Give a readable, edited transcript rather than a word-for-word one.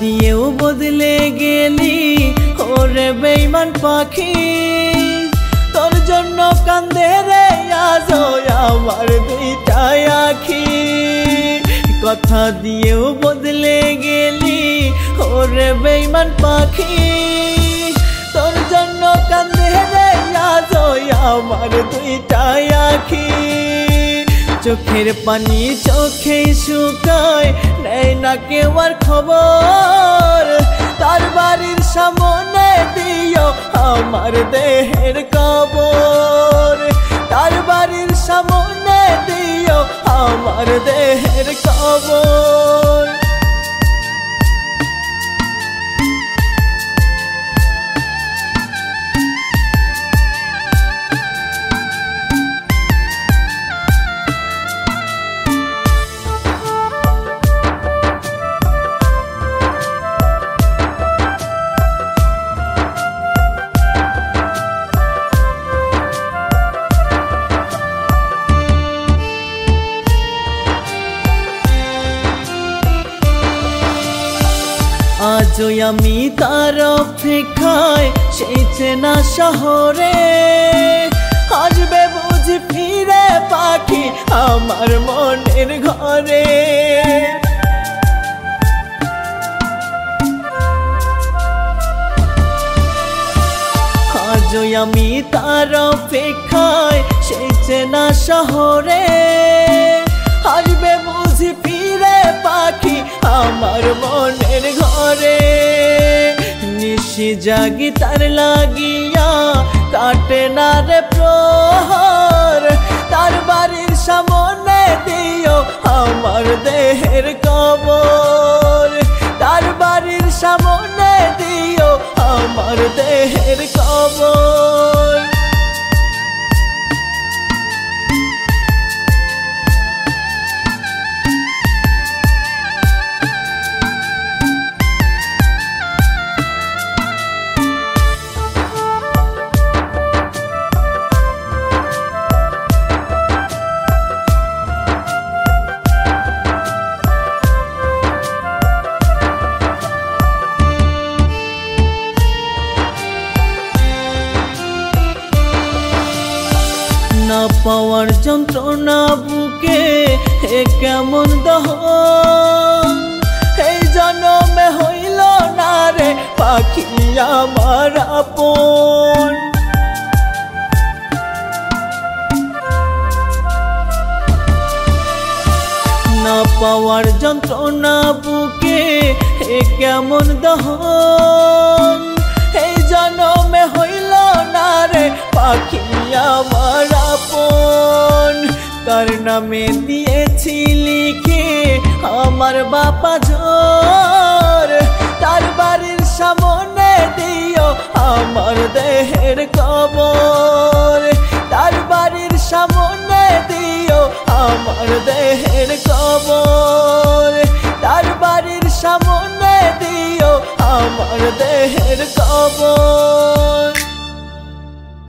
দিয়েও বদলে গেলি ওরে বেঈমান পাখি তোর জন্য কান্দে রে আজ আমার দুইটা আখি কথা দিয়েও বদলে গেলি ওরে বেঈমান পাখি তোর জন্য কান্দে রে আজ আমার দুইটা আখি চোখের পানি চোখে শুকায় নেই না কেউ আর খবর তার বাড়ির সামনে দিও আমার দেহের কবর তার বাড়ির সামনে দিও আমার দেহের কবর আজও আমি তার অপেক্ষায় সেই চেনা শহরে আসবে বুঝি ফিরে পাখি আমার মনের ঘরে আজও আমি তার অপেক্ষায় সেই চেনা শহরে আসবে বুঝি ফিরে পাখি আমার মনের ঘরে নিশি জাগি তার লাগিয়া কাটে না রে প্রহর তার বাড়ির সামনে দিও আমার দেহের কবর তার বাড়ির সামনে দিও আমার দেহের কবর না পাওয়ার যন্ত্রণা বুকে এ কেমন দহন এই জন্মে হইল না রে পাখি আমার আপন না পাওয়ার যন্ত্রণা বুকে এ কেমন দহন এই জন্মে হইল না রে পাখি আমার আপন তার নামে দিয়েছি লিখে আমার বাপা ঝোর তার বাড়ির সামনে দিও আমার দেহে